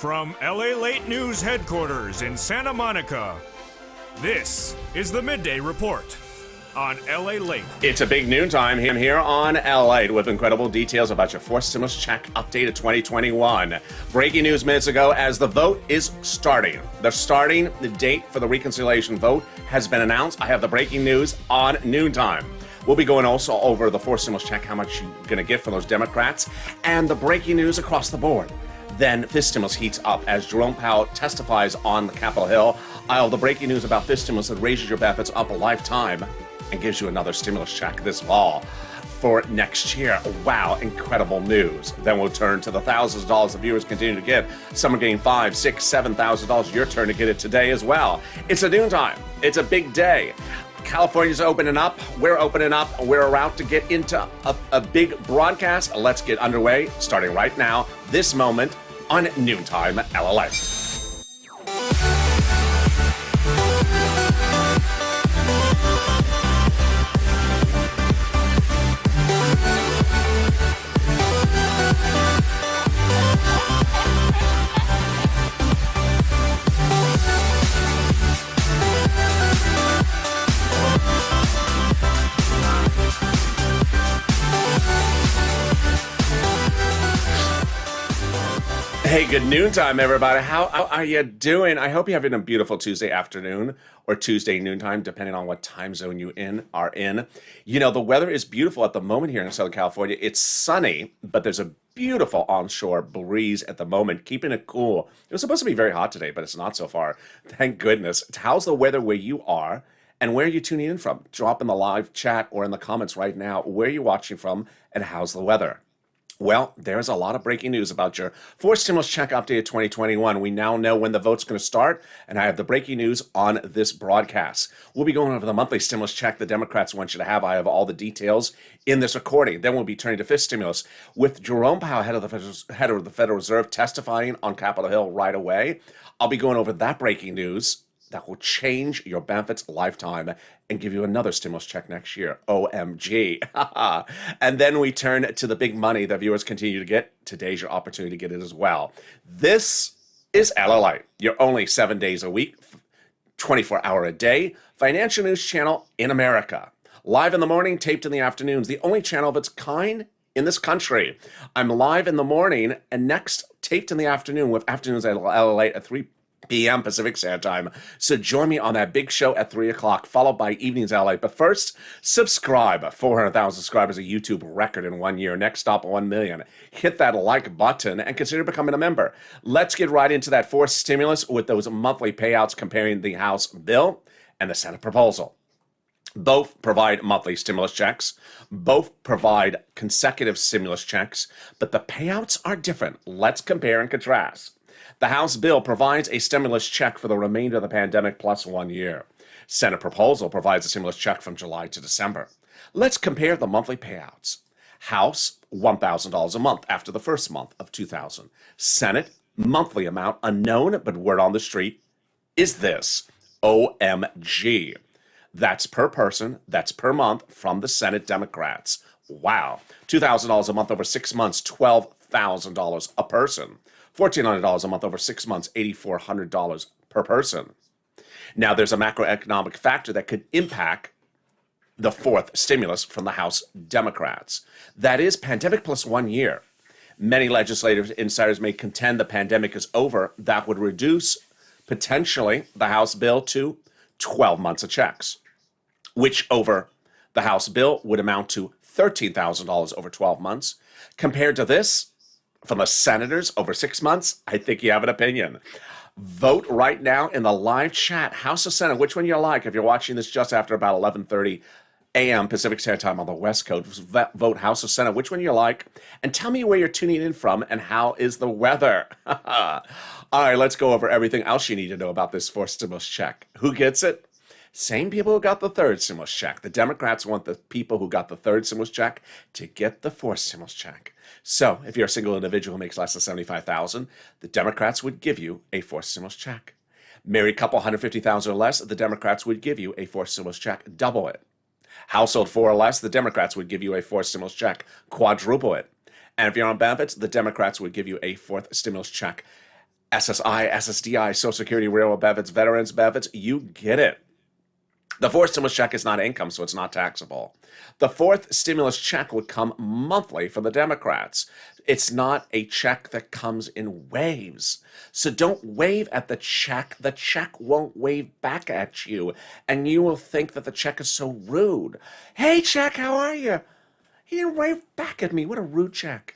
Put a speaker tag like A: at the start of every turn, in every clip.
A: From LALATE News headquarters in Santa Monica, this is the Midday Report on LALATE.
B: It's a big noontime here on LALATE with incredible details about your fourth stimulus check update of 2021. Breaking news minutes ago as the vote is starting. They're starting. The date for the reconciliation vote has been announced. I have the breaking news on noontime. We'll be going also over the fourth stimulus check, how much you're going to get from those Democrats, and the breaking news across the board. Then this stimulus heats up as Jerome Powell testifies on the Capitol Hill. I'll have the breaking news about this stimulus that raises your benefits up a lifetime and gives you another stimulus check this fall for next year. Wow, incredible news. Then we'll turn to the thousands of dollars the viewers continue to get. Some are getting $5,000, $6,000, $7,000. Your turn to get it today as well. It's a noontime. It's a big day. California's opening up. We're opening up. We're about to get into a big broadcast. Let's get underway, starting right now, this moment on Noontime LALATE. Hey, good noontime, everybody. How are you doing? I hope you're having a beautiful Tuesday afternoon or Tuesday noontime, depending on what time zone you are in. You know, the weather is beautiful at the moment here in Southern California. It's sunny, but there's a beautiful onshore breeze at the moment, keeping it cool. It was supposed to be very hot today, but it's not so far. Thank goodness. How's the weather where you are, and where are you tuning in from? Drop in the live chat or in the comments right now where you're watching from and how's the weather. Well, there's a lot of breaking news about your fourth stimulus check update of 2021. We now know when the vote's going to start, and I have the breaking news on this broadcast. We'll be going over the monthly stimulus check the Democrats want you to have. I have all the details in this recording. Then we'll be turning to fifth stimulus with Jerome Powell, head of the Federal Reserve, testifying on Capitol Hill right away. I'll be going over that breaking news that will change your benefits lifetime and give you another stimulus check next year. OMG. And then we turn to the big money that viewers continue to get. Today's your opportunity to get it as well. This is LALATE, your only 7 days a week, 24-hour a day financial news channel in America. Live in the morning, taped in the afternoons, the only channel of its kind in this country. I'm live in the morning and next taped in the afternoon with afternoons at LALATE at 3 p.m. Pacific Standard Time. So join me on that big show at 3 o'clock, followed by Evenings LA. But first, subscribe. 400,000 subscribers, a YouTube record in 1 year. Next stop, 1 million. Hit that like button and consider becoming a member. Let's get right into that fourth stimulus with those monthly payouts comparing the House bill and the Senate proposal. Both provide monthly stimulus checks. Both provide consecutive stimulus checks, but the payouts are different. Let's compare and contrast. The House bill provides a stimulus check for the remainder of the pandemic plus 1 year. Senate proposal provides a stimulus check from July to December. Let's compare the monthly payouts. House, $1,000 a month after the first month of $2,000. Senate, monthly amount unknown, but word on the street is this. OMG. That's per person, that's per month from the Senate Democrats. Wow. $2,000 a month over 6 months, $12,000 a person. $1,400 a month over 6 months, $8,400 per person. Now, there's a macroeconomic factor that could impact the fourth stimulus from the House Democrats. That is pandemic plus 1 year. Many legislators, insiders may contend the pandemic is over. That would reduce potentially the House bill to 12 months of checks, which over the House bill would amount to $13,000 over 12 months. Compared to this, from the senators over 6 months, I think you have an opinion. Vote right now in the live chat, House or Senate, which one you like. If you're watching this just after about 11:30 a.m. Pacific Standard Time on the West Coast, vote House or Senate, which one you like. And tell me where you're tuning in from and how is the weather. All right, let's go over everything else you need to know about this fourth stimulus check. Who gets it? Same people who got the third stimulus check. The Democrats want the people who got the third stimulus check to get the fourth stimulus check. So if you're a single individual who makes less than $75,000, the Democrats would give you a fourth stimulus check. Married couple, $150,000 or less, the Democrats would give you a fourth stimulus check, double it. Household 4 or less, the Democrats would give you a fourth stimulus check, quadruple it. And if you're on benefits, the Democrats would give you a fourth stimulus check, SSI, SSDI, Social Security, Railroad benefits, veterans benefits, you get it. The fourth stimulus check is not income, so it's not taxable. The fourth stimulus check would come monthly for the Democrats. It's not a check that comes in waves. So don't wave at the check. The check won't wave back at you, and you will think that the check is so rude. Hey, check, how are you? He didn't wave back at me. What a rude check.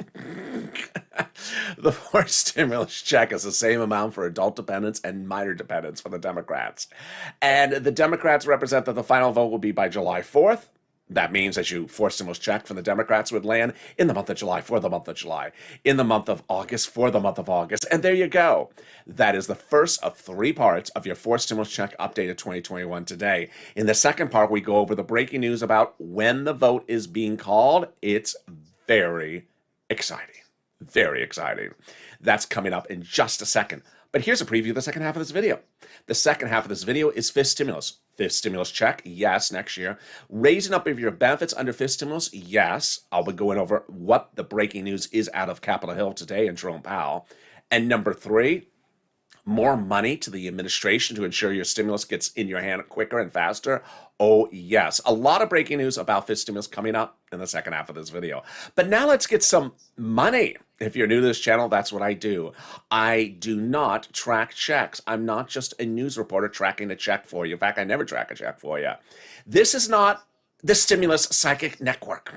B: The fourth stimulus check is the same amount for adult dependents and minor dependents for the Democrats. And the Democrats represent that the final vote will be by July 4th. That means that your fourth stimulus check from the Democrats would land in the month of July for the month of July, in the month of August for the month of August. And there you go. That is the first of three parts of your fourth stimulus check updated 2021 today. In the second part, we go over the breaking news about when the vote is being called. It's very exciting. Very exciting. That's coming up in just a second. But here's a preview of the second half of this video. The second half of this video is fifth stimulus. Fifth stimulus check, yes, next year. Raising up of your benefits under fifth stimulus, yes. I'll be going over what the breaking news is out of Capitol Hill today and Jerome Powell. And number three, more money to the administration to ensure your stimulus gets in your hand quicker and faster. Oh, yes. A lot of breaking news about fifth stimulus coming up in the second half of this video. But now let's get some money. If you're new to this channel, that's what I do. I do not track checks. I'm not just a news reporter tracking a check for you. In fact, I never track a check for you. This is not the Stimulus Psychic Network.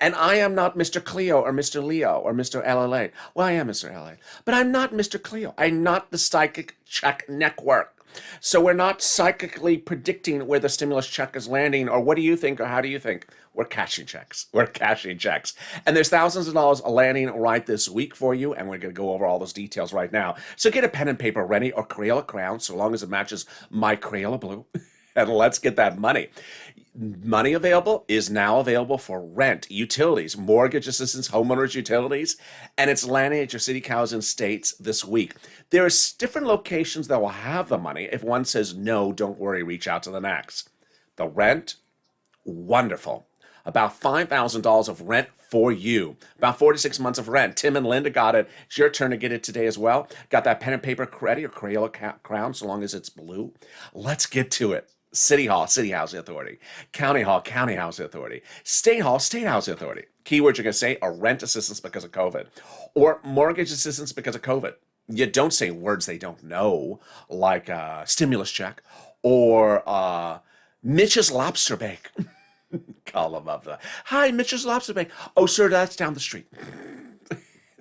B: And I am not Mr. Cleo or Mr. Leo or Mr. LALATE. Well, I am Mr. LALATE, but I'm not Mr. Cleo. I'm not the Psychic Check Network. So we're not psychically predicting where the stimulus check is landing, or what do you think, or how do you think? We're cashing checks. We're cashing checks. And there's thousands of dollars landing right this week for you, and we're going to go over all those details right now. So get a pen and paper ready, or Crayola crayon, so long as it matches my Crayola blue. And let's get that money. Money available is now available for rent, utilities, mortgage assistance, homeowners utilities, and it's landing at your city, counties, and states this week. There are different locations that will have the money. If one says no, don't worry, reach out to the next. The rent, wonderful. About $5,000 of rent for you. About 4 to 6 months of rent. Tim and Linda got it. It's your turn to get it today as well. Got that pen and paper ready, or Crayola crown, so long as it's blue. Let's get to it. City Hall, City Housing Authority. County Hall, County Housing Authority. State Hall, State Housing Authority. Keywords you're going to say are rent assistance because of COVID, or mortgage assistance because of COVID. You don't say words they don't know, like stimulus check or Mitch's Lobster Bake. Call them up. Hi, Mitch's Lobster Bake. Oh, sir, that's down the street.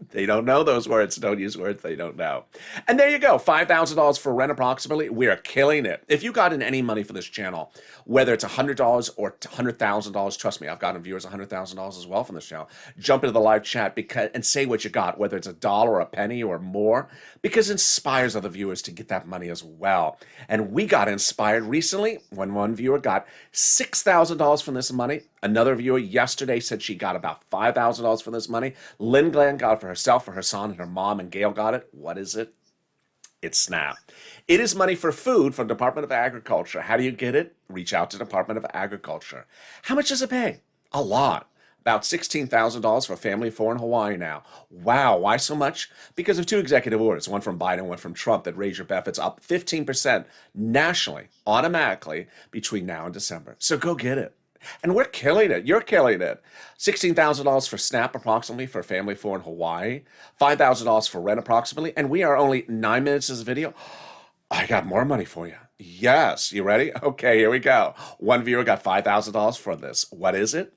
B: They don't know those words. Don't use words they don't know. And there you go. $5,000 for rent approximately. We are killing it. If you got in any money for this channel, whether it's $100 or $100,000, trust me, I've gotten viewers $100,000 as well from this channel. Jump into the live chat and say what you got, whether it's $1 or a penny or more, because it inspires other viewers to get that money as well. And we got inspired recently when one viewer got $6,000 from this money. Another viewer yesterday said she got about $5,000 from this money. Lynn Glenn got it for herself, for her son, and her mom, and Gail got it. What is it? It's SNAP. It is money for food from Department of Agriculture. How do you get it? Reach out to Department of Agriculture. How much does it pay? A lot. About $16,000 for a family of 4 in Hawaii now. Wow, why so much? Because of 2 executive orders, one from Biden, one from Trump, that raise your benefits up 15% nationally, automatically, between now and December. So go get it. And we're killing it. You're killing it. $16,000 for SNAP approximately for a family of 4 in Hawaii. $5,000 for rent approximately. And we are only 9 minutes of this video. I got more money for you. Yes. You ready? Okay, here we go. One viewer got $5,000 for this. What is it?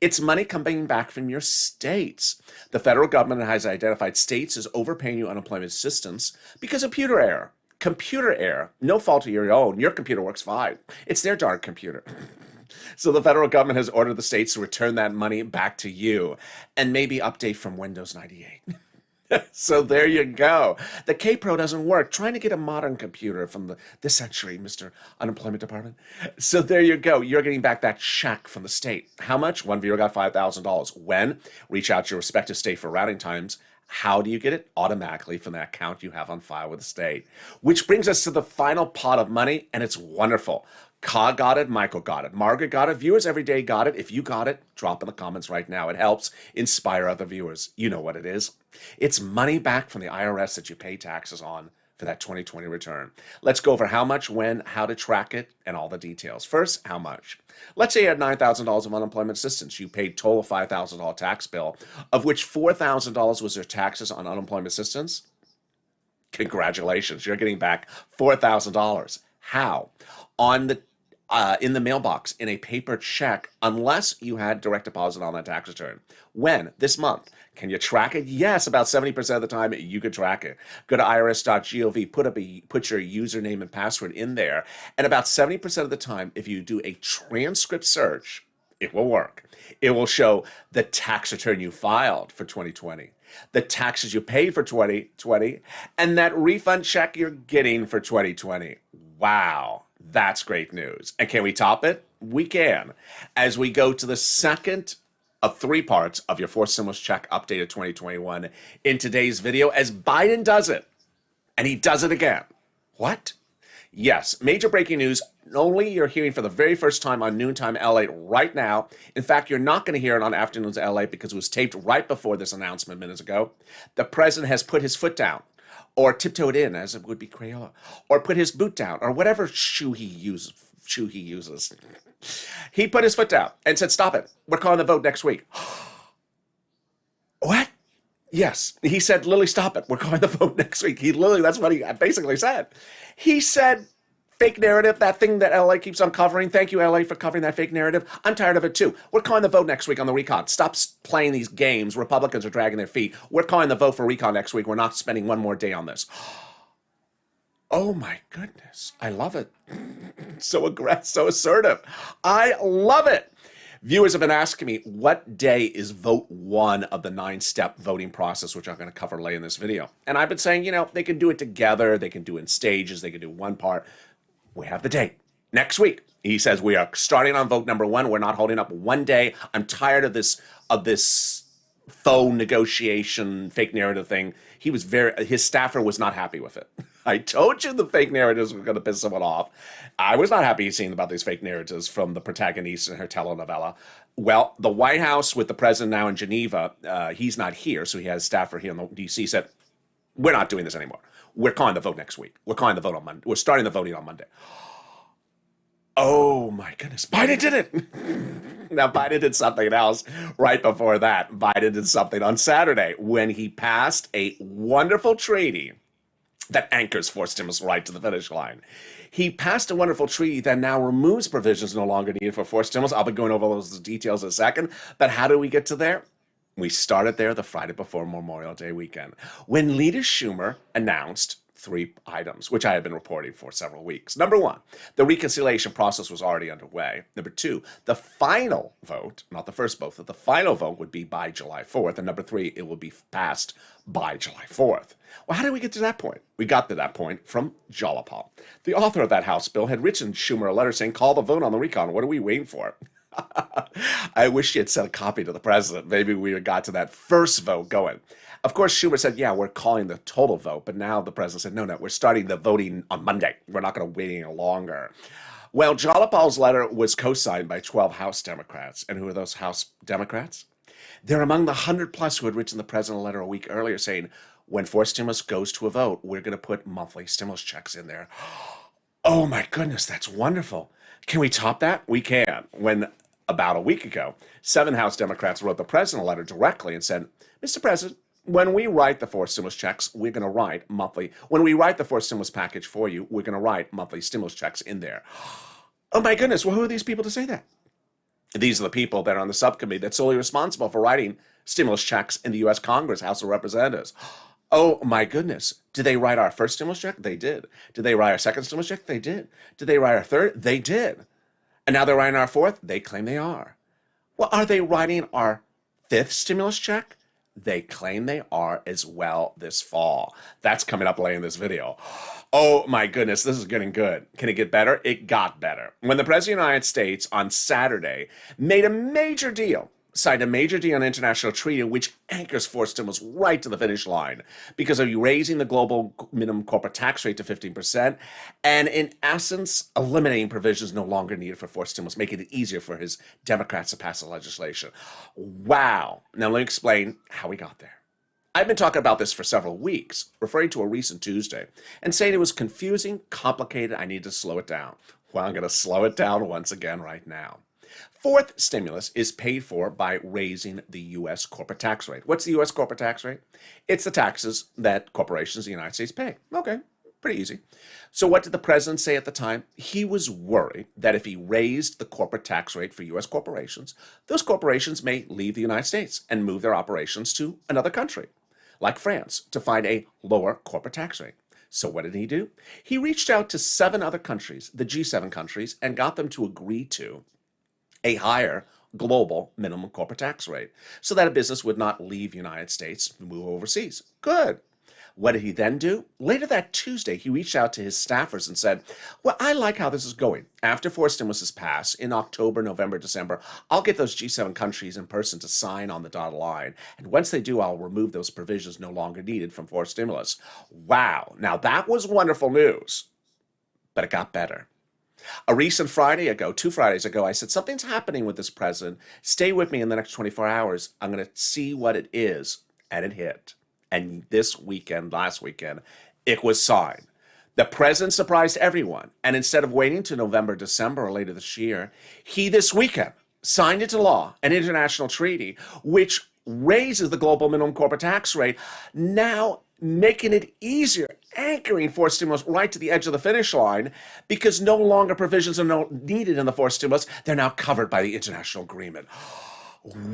B: It's money coming back from your states. The federal government has identified states as overpaying you unemployment assistance because of computer error. Computer error. No fault of your own. Your computer works fine. It's their darn computer. So the federal government has ordered the states to return that money back to you and maybe update from Windows 98. So there you go. The K-Pro doesn't work. Trying to get a modern computer from this century, Mr. Unemployment Department. So there you go. You're getting back that check from the state. How much? One viewer got $5,000. When? Reach out to your respective state for routing times. How do you get it? Automatically from the account you have on file with the state. Which brings us to the final pot of money, and it's wonderful. Ka got it, Michael got it, Margaret got it, viewers every day got it. If you got it, drop in the comments right now. It helps inspire other viewers. You know what it is. It's money back from the IRS that you pay taxes on for that 2020 return. Let's go over how much, when, how to track it, and all the details. First, how much? Let's say you had $9,000 of unemployment assistance. You paid total $5,000 tax bill, of which $4,000 was your taxes on unemployment assistance. Congratulations, you're getting back $4,000. How? On the in the mailbox in a paper check, unless you had direct deposit on that tax return. When? This month. Can you track it? Yes, about 70% of the time you can track it. Go to irs.gov, put your username and password in there, and about 70% of the time, if you do a transcript search, it will work. It will show the tax return you filed for 2020, the taxes you paid for 2020, and that refund check you're getting for 2020. Wow. That's great news. And can we top it? We can. As we go to the second of three parts of your fourth stimulus check updated 2021 in today's video, as Biden does it. And he does it again. What? Yes, major breaking news. Only you're hearing for the very first time on Noontime LA right now. In fact, you're not going to hear it on Afternoons LA because it was taped right before this announcement minutes ago. The president has put his foot down, or tiptoed in, as it would be Crayola, or put his boot down, or whatever shoe he uses. He put his foot down and said, stop it. We're calling the vote next week. What? Yes. He said, Lily, stop it. We're calling the vote next week. That's what he basically said. He said, fake narrative, that thing that LA keeps on covering. Thank you, LA, for covering that fake narrative. I'm tired of it too. We're calling the vote next week on the recon. Stop playing these games. Republicans are dragging their feet. We're calling the vote for recon next week. We're not spending one more day on this. Oh my goodness. I love it. So aggressive, so assertive. I love it. Viewers have been asking me, what day is vote one of the 9-step voting process, which I'm going to cover later in this video. And I've been saying, they can do it together. They can do it in stages. They can do one part. We have the date next week. He says we are starting on vote number one. We're not holding up one day. I'm tired of this faux negotiation, fake narrative thing. His staffer was not happy with it. I told you the fake narratives were going to piss someone off. I was not happy seeing about these fake narratives from the protagonist in her telenovela. Well, the White House with the president now in Geneva, he's not here, so he has a staffer here in the D.C. said, we're not doing this anymore. We're calling the vote next week. We're calling the vote on Monday. We're starting the voting on Monday. Oh my goodness, Biden did it. Now, Biden did something else right before that. Biden did something on Saturday when he passed a wonderful treaty that anchors forced stimulus right to the finish line. He passed a wonderful treaty that now removes provisions no longer needed for forced stimulus. I'll be going over those details in a second. But how do we get to there? We started there the Friday before Memorial Day weekend, when Leader Schumer announced 3 items, which I had been reporting for several weeks. Number 1, the reconciliation process was already underway. Number 2, the final vote, not the first vote, but the final vote would be by July 4th. And number 3, it will be passed by July 4th. Well, how did we get to that point? We got to that point from Jalopal. The author of that House bill had written Schumer a letter saying, call the vote on the recon. What are we waiting for? I wish she had sent a copy to the president. Maybe we got to that first vote going. Of course, Schumer said, yeah, we're calling the total vote. But now the president said, no, we're starting the voting on Monday. We're not going to wait any longer. Well, Jalopal's letter was co-signed by 12 House Democrats. And who are those House Democrats? They're among the 100+ who had written the president a letter a week earlier saying, when forced stimulus goes to a vote, we're going to put monthly stimulus checks in there. Oh my goodness, that's wonderful. Can we top that? We can. When about a week ago, 7 House Democrats wrote the president a letter directly and said, Mr. President, when we write the forced stimulus checks, we're going to write monthly. When we write the forced stimulus package for you, we're going to write monthly stimulus checks in there. Oh my goodness, well, who are these people to say that? These are the people that are on the subcommittee that's solely responsible for writing stimulus checks in the U.S. Congress, House of Representatives. Oh my goodness. Did they write our first stimulus check? They did. Did they write our second stimulus check? They did. Did they write our third? They did. And now they're writing our fourth? They claim they are. Well, are they writing our 5th stimulus check? They claim they are as well this fall. That's coming up later in this video. Oh my goodness, this is getting good. Can it get better? It got better. When the President of the United States on Saturday made a major deal signed a major deal on international treaty which anchors forced stimulus right to the finish line because of raising the global minimum corporate tax rate to 15% and, in essence, eliminating provisions no longer needed for forced stimulus, making it easier for his Democrats to pass the legislation. Wow. Now, let me explain how we got there. I've been talking about this for several weeks, referring to a recent Tuesday, and saying it was confusing, complicated, I need to slow it down. Well, I'm going to slow it down once again right now. Fourth stimulus is paid for by raising the U.S. corporate tax rate. What's the U.S. corporate tax rate? It's the taxes that corporations in the United States pay. Okay, pretty easy. So what did the president say at the time? He was worried that if he raised the corporate tax rate for U.S. corporations, those corporations may leave the United States and move their operations to another country, like France, to find a lower corporate tax rate. So what did he do? He reached out to 7 other countries, the G7 countries, and got them to agree to a higher global minimum corporate tax rate so that a business would not leave the United States and move overseas. Good. What did he then do? Later that Tuesday, he reached out to his staffers and said, well, I like how this is going. After forced stimulus is passed in October, November, December, I'll get those G7 countries in person to sign on the dotted line. And once they do, I'll remove those provisions no longer needed from forced stimulus. Wow. Now that was wonderful news, but it got better. A recent Friday ago, 2 Fridays ago, I said, something's happening with this president. Stay with me in the next 24 hours. I'm going to see what it is. And it hit. And this weekend, last weekend, it was signed. The president surprised everyone. And instead of waiting to November, December, or later this year, he this weekend signed into law an international treaty which raises the global minimum corporate tax rate, now making it easier, anchoring forced stimulus right to the edge of the finish line because no longer provisions are needed in the forced stimulus. They're now covered by the international agreement.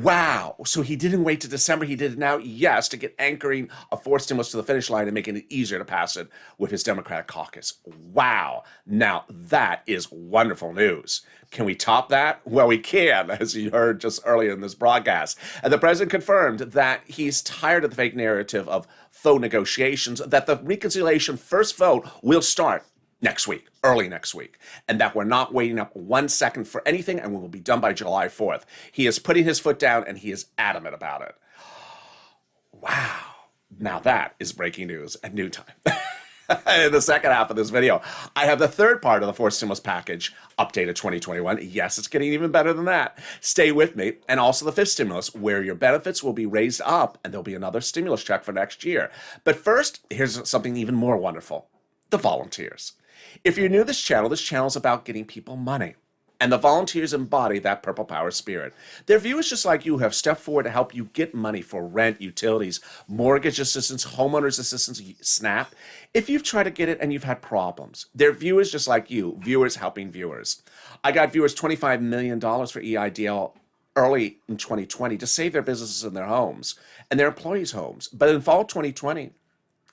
B: Wow. So he didn't wait to December. He did it now, yes, to get anchoring a forced stimulus to the finish line and making it easier to pass it with his Democratic caucus. Wow. Now, that is wonderful news. Can we top that? Well, we can, as you heard just earlier in this broadcast. And the president confirmed that he's tired of the fake narrative of faux negotiations, that the reconciliation first vote will start next week, early next week, and that we're not waiting up 1 second for anything, and we will be done by July 4th. He is putting his foot down, and he is adamant about it. Wow. Now that is breaking news at noontime. In the second half of this video, I have the third part of the forced stimulus package, updated 2021. Yes, it's getting even better than that. Stay with me. And also the fifth stimulus, where your benefits will be raised up, and there'll be another stimulus check for next year. But first, here's something even more wonderful. The volunteers. If you're new to this channel is about getting people money. And the volunteers embody that purple power spirit. They're viewers just like you who have stepped forward to help you get money for rent, utilities, mortgage assistance, homeowners assistance, SNAP. If you've tried to get it and you've had problems, they're viewers just like you, viewers helping viewers. I got viewers $25 million for EIDL early in 2020 to save their businesses and their homes and their employees' homes. But in fall 2020,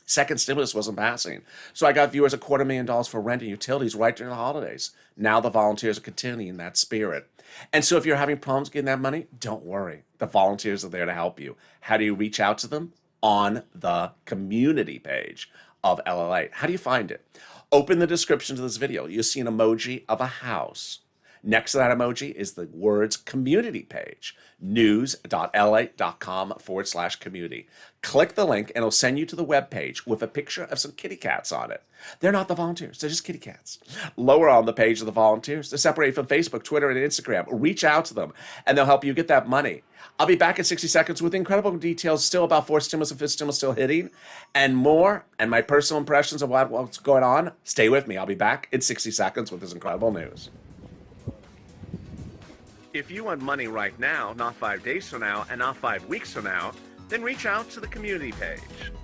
B: second stimulus wasn't passing. So I got viewers $250,000 for rent and utilities right during the holidays. Now the volunteers are continuing that spirit. And so if you're having problems getting that money, don't worry. The volunteers are there to help you. How do you reach out to them? On the community page of LALATE. How do you find it? Open the description to this video. You'll see an emoji of a house. Next to that emoji is the words community page, news.la.com/community. Click the link and it'll send you to the web page with a picture of some kitty cats on it. They're not the volunteers, they're just kitty cats. Lower on the page of the volunteers. They're separated from Facebook, Twitter, and Instagram. Reach out to them and they'll help you get that money. I'll be back in 60 seconds with incredible details still about fourth stimulus and fifth stimulus still hitting and more, and my personal impressions of what's going on. Stay with me. I'll be back in 60 seconds with this incredible news. If you want money right now, not 5 days from now, and not 5 weeks from now, then reach out to the community page.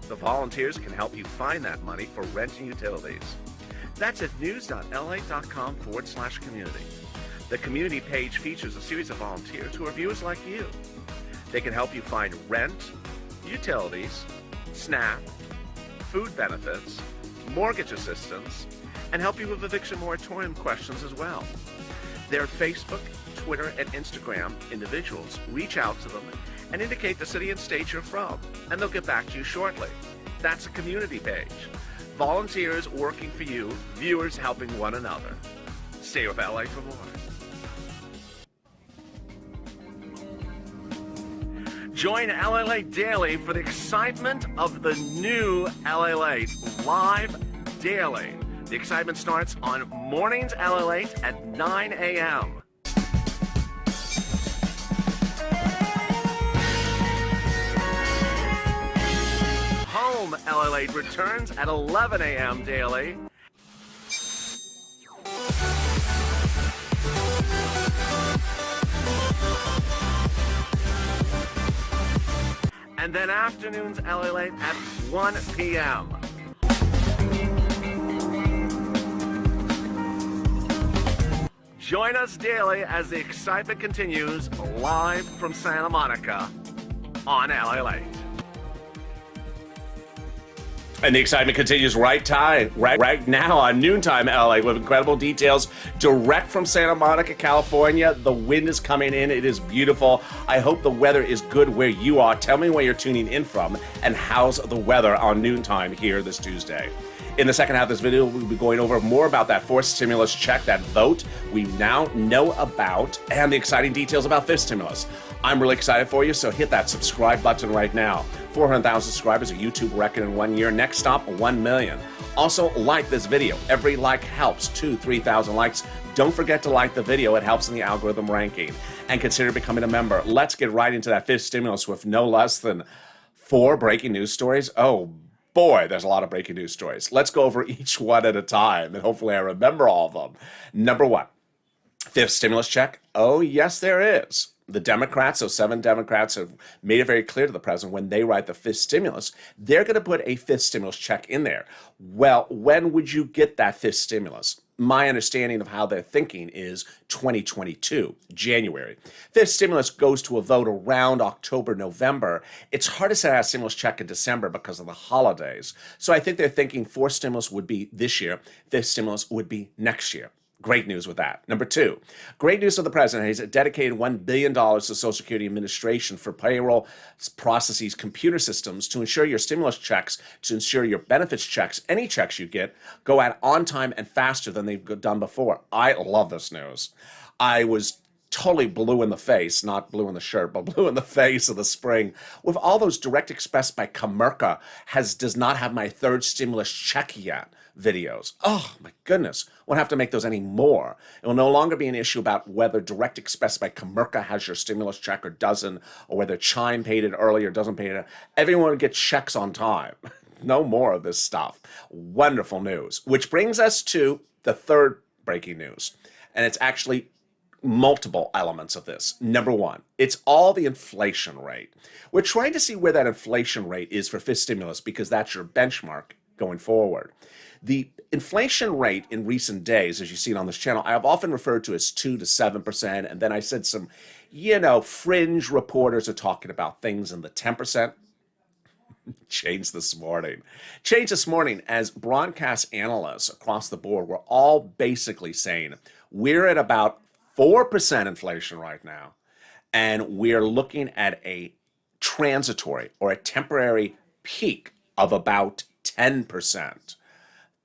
B: The volunteers can help you find that money for rent and utilities. That's at news.la.com/community. The community page features a series of volunteers who are viewers like you. They can help you find rent, utilities, SNAP, food benefits, mortgage assistance, and help you with eviction moratorium questions as well. Their Facebook, Twitter, and Instagram individuals reach out to them and indicate the city and state you're from, and they'll get back to you shortly. That's a community page. Volunteers working for you, viewers helping one another. Stay with LA for more. Join LALATE Daily for the excitement of the new LALATE live daily. The excitement starts on mornings LALATE at 9 a.m. Home LALATE returns at 11 a.m. daily. And then afternoons LALATE at 1 p.m. Join us daily as the excitement continues live from Santa Monica on LALATE. And the excitement continues right now on noontime LA with incredible details direct from Santa Monica, California. The wind is coming in. It is beautiful. I hope the weather is good where you are. Tell me where you're tuning in from and how's the weather on noontime here this Tuesday. In the second half of this video, we'll be going over more about that fourth stimulus check, that vote we now know about, and the exciting details about fifth stimulus. I'm really excited for you, so hit that subscribe button right now. 400,000 subscribers, a YouTube record in 1 year. Next stop, 1 million. Also, like this video. Every like helps. 3,000 likes. Don't forget to like the video. It helps in the algorithm ranking. And consider becoming a member. Let's get right into that fifth stimulus with no less than 4 breaking news stories. Oh, boy, there's a lot of breaking news stories. Let's go over each one at a time, and hopefully I remember all of them. Number 1, fifth stimulus check. Oh, yes, there is. The Democrats, so 7 Democrats, have made it very clear to the president when they write the fifth stimulus, they're going to put a fifth stimulus check in there. Well, when would you get that fifth stimulus? My understanding of how they're thinking is 2022, January. Fifth stimulus goes to a vote around October, November. It's hard to send out a stimulus check in December because of the holidays. So I think they're thinking fourth stimulus would be this year, fifth stimulus would be next year. Great news with that. Number 2, great news of the president. He's dedicated $1 billion to Social Security Administration for payroll processes, computer systems to ensure your stimulus checks, to ensure your benefits checks, any checks you get, go out on time and faster than they've done before. I love this news. I was totally blue in the face, not blue in the shirt, but blue in the face of the spring with all those Direct Express by Comerica does not have my third stimulus check yet videos. Oh my goodness, won't have to make those anymore. It will no longer be an issue about whether Direct Express by Comerica has your stimulus check or doesn't, or whether Chime paid it early or doesn't pay it. Everyone gets checks on time. No more of this stuff. Wonderful news. Which brings us to the third breaking news. And it's actually multiple elements of this. Number 1, it's all the inflation rate. We're trying to see where that inflation rate is for fifth stimulus because that's your benchmark going forward. The inflation rate in recent days, as you've seen on this channel, I have often referred to as 2 to 7%, and then I said some, fringe reporters are talking about things in the 10%. Changed this morning as broadcast analysts across the board were all basically saying we're at about 4% inflation right now, and we're looking at a transitory or a temporary peak of about 10%.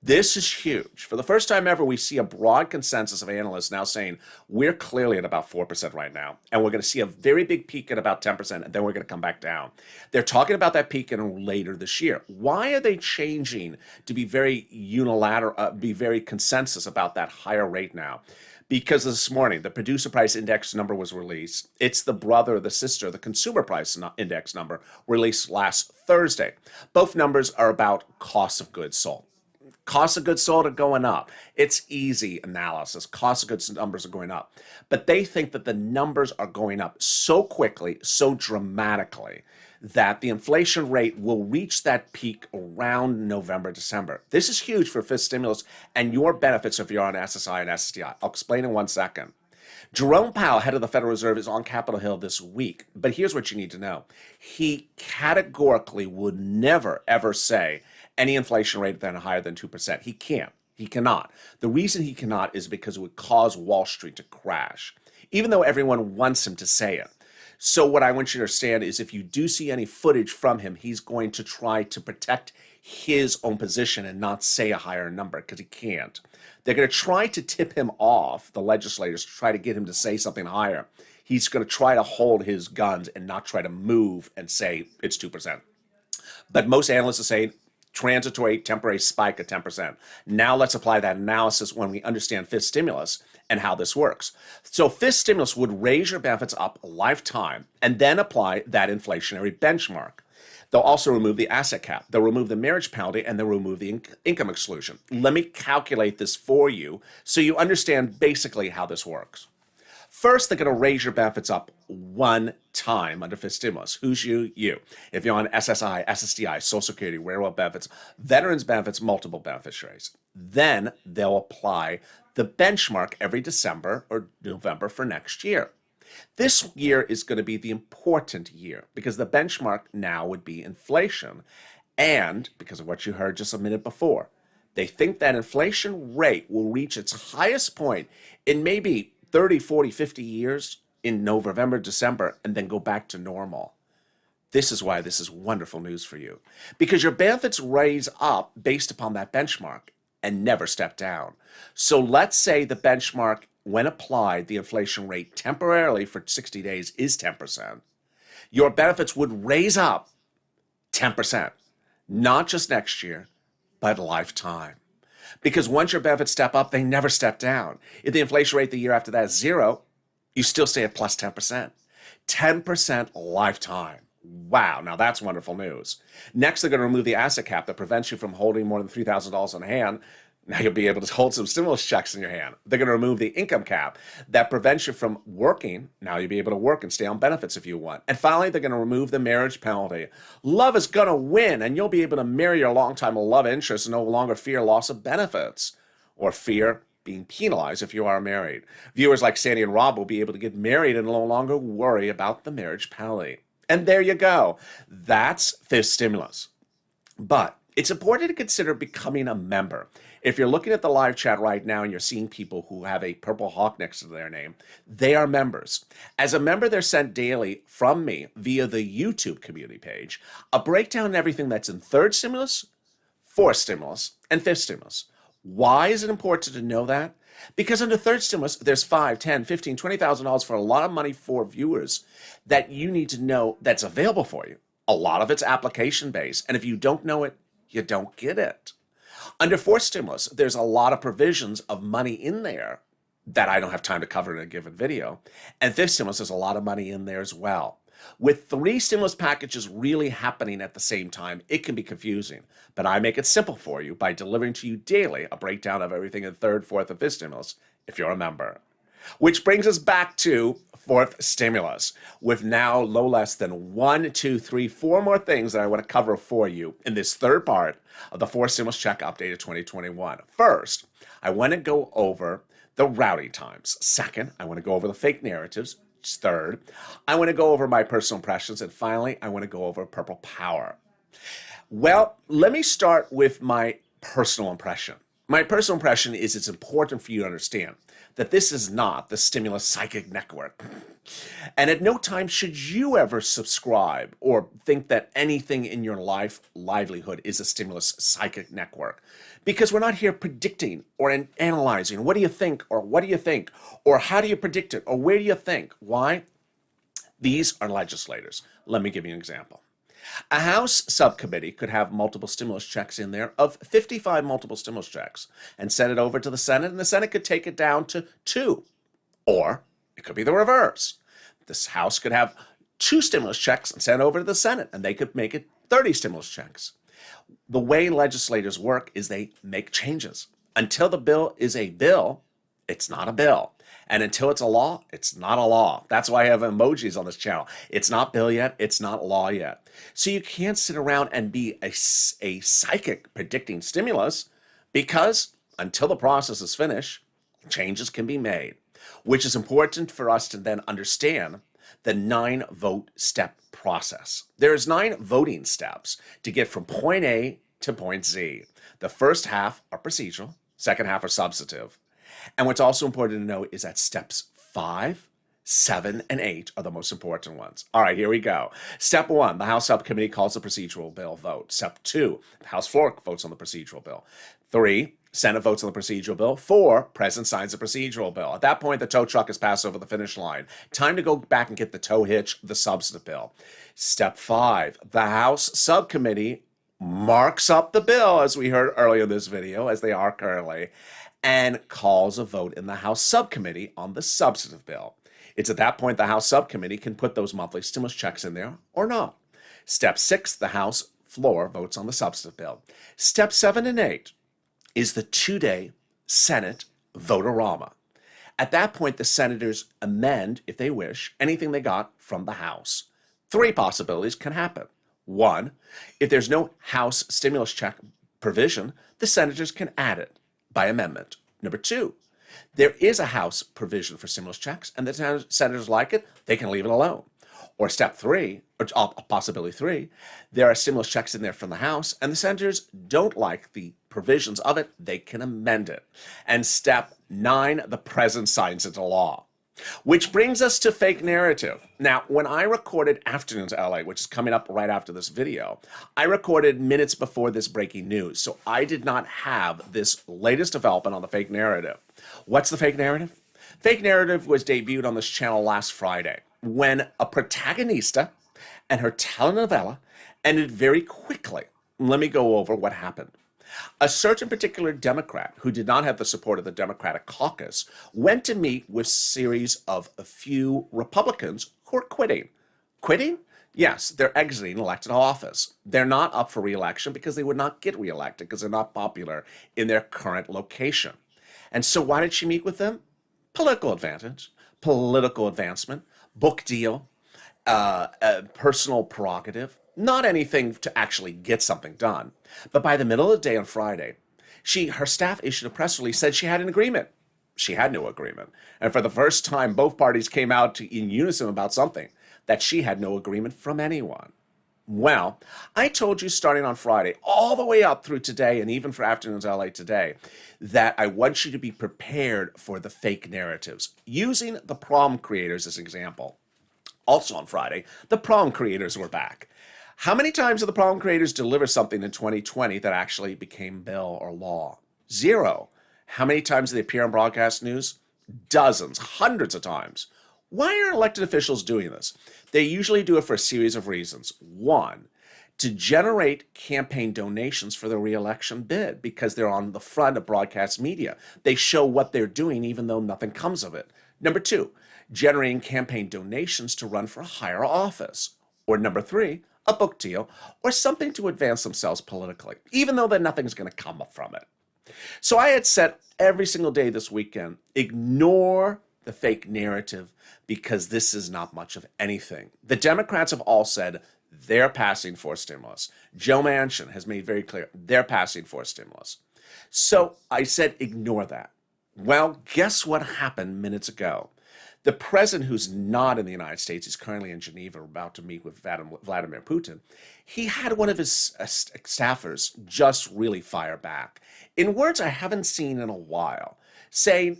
B: This is huge. For the first time ever, we see a broad consensus of analysts now saying we're clearly at about 4% right now, and we're going to see a very big peak at about 10%, and then we're going to come back down. They're talking about that peak in later this year. Why are they changing to be very unilateral, be very consensus about that higher rate now? Because this morning, the producer price index number was released. It's the brother or the sister, the consumer price index number, released last Thursday. Both numbers are about cost of goods sold. Cost of goods sold are going up. It's easy analysis. Cost of goods numbers are going up. But they think that the numbers are going up so quickly, so dramatically, that the inflation rate will reach that peak around November, December. This is huge for fifth stimulus and your benefits if you're on SSI and SSDI. I'll explain in 1 second. Jerome Powell, head of the Federal Reserve, is on Capitol Hill this week. But here's what you need to know. He categorically would never, ever say any inflation rate then higher than 2%. He can't. He cannot. The reason he cannot is because it would cause Wall Street to crash, even though everyone wants him to say it. So what I want you to understand is if you do see any footage from him, he's going to try to protect his own position and not say a higher number because he can't. They're going to try to tip him off, the legislators, to try to get him to say something higher. he's going to try to hold his guns and not try to move and say it's 2%. But most analysts are saying transitory, temporary spike at 10%. Now let's apply that analysis when we understand fifth stimulus and how this works. So fifth stimulus would raise your benefits up a lifetime and then apply that inflationary benchmark. They'll also remove the asset cap. They'll remove the marriage penalty, and they'll remove the income exclusion. Let me calculate this for you so you understand basically how this works. First, they're going to raise your benefits up one time under fifth stimulus. Who's you? You. If you're on SSI, SSDI, Social Security, railroad benefits, veterans benefits, multiple beneficiaries. Then they'll apply the benchmark every December or November for next year. This year is going to be the important year because the benchmark now would be inflation. And because of what you heard just a minute before, they think that inflation rate will reach its highest point in maybe 30, 40, 50 years in November, December, and then go back to normal. This is why this is wonderful news for you, because your benefits raise up based upon that benchmark and never step down. So let's say the benchmark, when applied, the inflation rate temporarily for 60 days is 10%. Your benefits would raise up 10%, not just next year, but lifetime. Because once your benefits step up, they never step down. If the inflation rate the year after that is 0, you still stay at plus 10%. 10% lifetime. Wow, now that's wonderful news. Next, they're going to remove the asset cap that prevents you from holding more than $3,000 in hand. Now you'll be able to hold some stimulus checks in your hand. They're going to remove the income cap that prevents you from working. Now you'll be able to work and stay on benefits if you want. And finally, they're going to remove the marriage penalty. Love is going to win, and you'll be able to marry your longtime love interest and no longer fear loss of benefits or fear being penalized if you are married. Viewers like Sandy and Rob will be able to get married and no longer worry about the marriage penalty. And there you go. That's fifth stimulus. But it's important to consider becoming a member. If you're looking at the live chat right now and you're seeing people who have a purple hawk next to their name, they are members. As a member, they're sent daily from me via the YouTube community page, a breakdown of everything that's in third stimulus, fourth stimulus, and fifth stimulus. Why is it important to know that? Because under third stimulus, there's $5, $10, $15, $20,000 for a lot of money for viewers that you need to know that's available for you. A lot of it's application-based, and if you don't know it, you don't get it. Under fourth stimulus, there's a lot of provisions of money in there that I don't have time to cover in a given video. And fifth stimulus, there's a lot of money in there as well. With 3 stimulus packages really happening at the same time, it can be confusing. But I make it simple for you by delivering to you daily a breakdown of everything in third, fourth, and fifth stimulus if you're a member. Which brings us back to fourth stimulus, with now no less than 1, 2, 3, 4 more things that I want to cover for you in this third part of the fourth stimulus check update of 2021. First, I want to go over the routing times. Second, I want to go over the fake narratives. Third, I want to go over my personal impressions. And finally, I want to go over purple power. Well, let me start with my personal impression. My personal impression is it's important for you to understand that this is not the stimulus psychic network. And at no time should you ever subscribe or think that anything in your livelihood is a stimulus psychic network. Because we're not here predicting or analyzing. What do you think? Or what do you think? Or how do you predict it? Or where do you think? Why? These are legislators. Let me give you an example. A House subcommittee could have multiple stimulus checks in there of 55 multiple stimulus checks and send it over to the Senate, and the Senate could take it down to 2. Or it could be the reverse. This House could have 2 stimulus checks and send it over to the Senate, and they could make it 30 stimulus checks. The way legislators work is they make changes. Until the bill is a bill, it's not a bill. And until it's a law, it's not a law. That's why I have emojis on this channel. It's not bill yet. It's not law yet. So you can't sit around and be a psychic predicting stimulus, because until the process is finished, changes can be made, which is important for us to then understand the 9-vote step process. There's 9 voting steps to get from point A to point Z. The first half are procedural, second half are substantive. And what's also important to know is that steps 5, 7, and 8 are the most important ones. All right, here we go. Step 1, the House subcommittee calls the procedural bill vote. Step 2, the House floor votes on the procedural bill. 3, Senate votes on the procedural bill. 4, President signs the procedural bill. At that point, the tow truck is passed over the finish line. Time to go back and get the tow hitch, the substantive bill. Step 5, the House subcommittee marks up the bill, as we heard earlier in this video, as they are currently, and calls a vote in the House subcommittee on the substantive bill. It's at that point the House subcommittee can put those monthly stimulus checks in there or not. Step 6, the House floor votes on the substantive bill. Step 7 and 8 is the 2-day Senate vote-a-rama. At that point, the senators amend, if they wish, anything they got from the House. 3 possibilities can happen. 1, if there's no House stimulus check provision, the senators can add it by amendment. Number 2, there is a House provision for stimulus checks, and the senators like it, they can leave it alone. Or step 3, or possibility 3, there are stimulus checks in there from the House, and the senators don't like the provisions of it, they can amend it. And step 9, the president signs into law. Which brings us to fake narrative. Now, when I recorded Afternoons LA, which is coming up right after this video, I recorded minutes before this breaking news, so I did not have this latest development on the fake narrative. What's the fake narrative? Fake narrative was debuted on this channel last Friday, when a protagonista and her telenovela ended very quickly. Let me go over what happened. A certain particular Democrat who did not have the support of the Democratic caucus went to meet with a series of a few Republicans who are quitting. Quitting? Yes, they're exiting elected office. They're not up for re-election because they would not get re-elected because they're not popular in their current location. And so why did she meet with them? Political advantage, political advancement, book deal, personal prerogative, not anything to actually get something done. But by the middle of the day on Friday, her staff issued a press release, said she had an agreement. She had no agreement. And for the first time, both parties came out in unison about something, that she had no agreement from anyone. Well, I told you starting on Friday, all the way up through today, and even for Afternoons LA today, that I want you to be prepared for the fake narratives, using the problem creators as an example. Also on Friday, the problem creators were back. How many times did the problem creators deliver something in 2020 that actually became bill or law? 0. How many times did they appear on broadcast news? Dozens, hundreds of times. Why are elected officials doing this? They usually do it for a series of reasons. 1, to generate campaign donations for the re-election bid because they're on the front of broadcast media. They show what they're doing even though nothing comes of it. Number 2, generating campaign donations to run for a higher office. Or number 3, a book deal, or something to advance themselves politically, even though then nothing's going to come up from it. So I had said every single day this weekend, ignore the fake narrative because this is not much of anything. The Democrats have all said they're passing for stimulus. Joe Manchin has made very clear they're passing for stimulus. So I said ignore that. Well, guess what happened minutes ago? The president, who's not in the United States, he's currently in Geneva about to meet with Vladimir Putin, he had one of his staffers just really fire back, in words I haven't seen in a while, saying,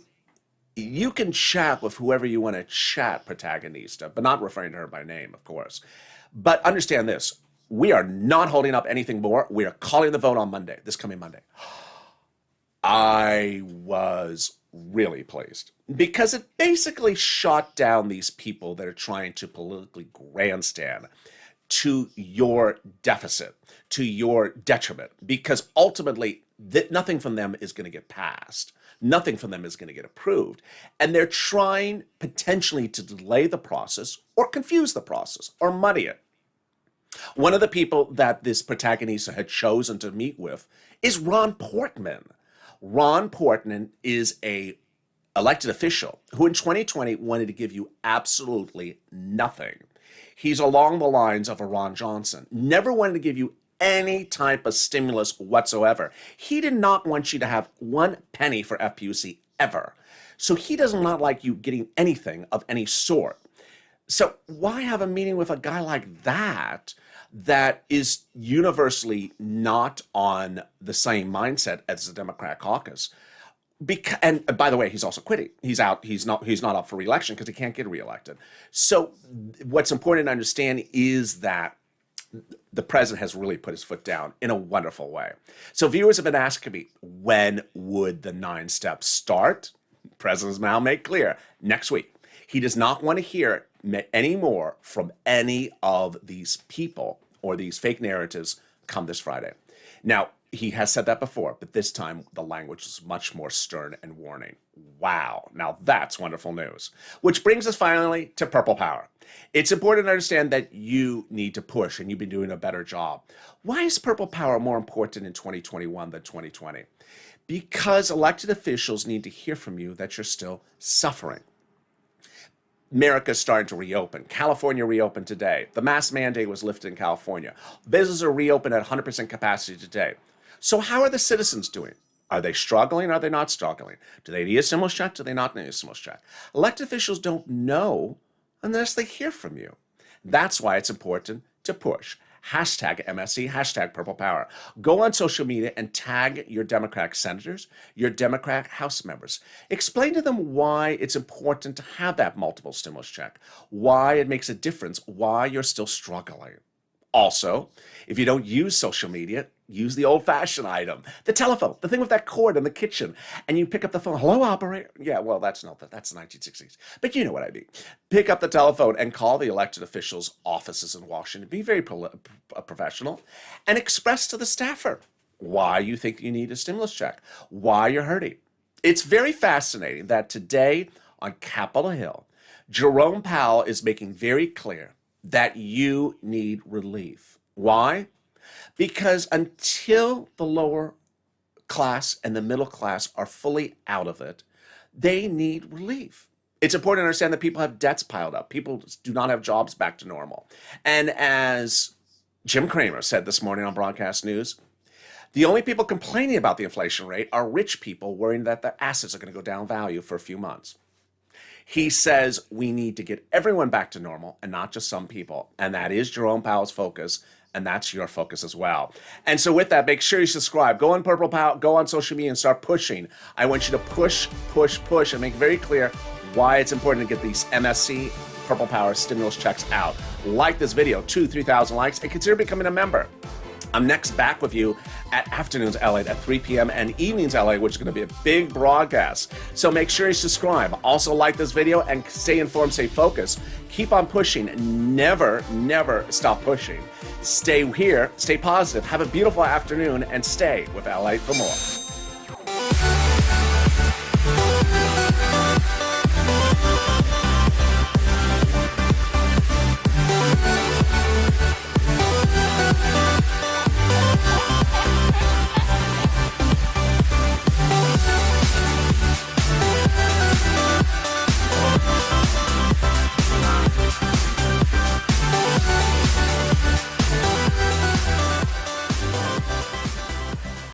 B: you can chat with whoever you want to chat, protagonista, but not referring to her by name, of course. But understand this, we are not holding up anything more. We are calling the vote on Monday, this coming Monday. I was really pleased because it basically shot down these people that are trying to politically grandstand to your deficit, to your detriment, because ultimately nothing from them is going to get passed. Nothing from them is going to get approved. And they're trying potentially to delay the process or confuse the process or muddy it. One of the people that this protagonista had chosen to meet with is Ron Portman. Ron Portman is a elected official who in 2020 wanted to give you absolutely nothing. He's along the lines of a Ron Johnson, never wanted to give you any type of stimulus whatsoever. He did not want you to have 1 penny for FPUC ever. So he does not like you getting anything of any sort. So why have a meeting with a guy like that that is universally not on the same mindset as the Democratic caucus? And by the way, he's also quitting. He's out. He's not up for re-election because he can't get reelected. So what's important to understand is that the president has really put his foot down in a wonderful way. So viewers have been asking me, when would the 9 steps start? President's now made clear, next week. He does not want to hear any more from any of these people or these fake narratives come this Friday. Now, he has said that before, but this time the language is much more stern and warning. Wow, now that's wonderful news. Which brings us finally to Purple Power. It's important to understand that you need to push, and you've been doing a better job. Why is Purple Power more important in 2021 than 2020? Because elected officials need to hear from you that you're still suffering. America's starting to reopen. California reopened today. The mask mandate was lifted in California. Businesses are reopened at 100% capacity today. So how are the citizens doing? Are they struggling? Are they not struggling? Do they need a stimulus check? Do they not need a stimulus check? Elected officials don't know unless they hear from you. That's why it's important to push. Hashtag MSC, hashtag Purple Power. Go on social media and tag your Democratic senators, your Democratic House members. Explain to them why it's important to have that multiple stimulus check, why it makes a difference, why you're still struggling. Also, if you don't use social media, use the old-fashioned item, the telephone, the thing with that cord in the kitchen, and you pick up the phone. Hello, operator. Yeah, well, that's the 1960s, but you know what I mean. Pick up the telephone and call the elected officials' offices in Washington. Be very professional and express to the staffer why you think you need a stimulus check, why you're hurting. It's very fascinating that today on Capitol Hill, Jerome Powell is making very clear that you need relief. Why? Because until the lower class and the middle class are fully out of it, they need relief. It's important to understand that people have debts piled up. People do not have jobs back to normal. And as Jim Cramer said this morning on Broadcast News, the only people complaining about the inflation rate are rich people worrying that their assets are going to go down value for a few months. He says we need to get everyone back to normal and not just some people. And that is Jerome Powell's focus. And that's your focus as well. And so with that, make sure you subscribe. Go on Purple Power, go on social media and start pushing. I want you to push, push, push, and make very clear why it's important to get these MSC Purple Power stimulus checks out. Like this video, 2,000-3,000 likes, and consider becoming a member. I'm next back with you at Afternoons LA at 3 p.m. and Evenings LA, which is going to be a big broadcast. So make sure you subscribe. Also like this video and stay informed, stay focused. Keep on pushing. Never, never stop pushing. Stay here, stay positive, have a beautiful afternoon, and stay with LA for more.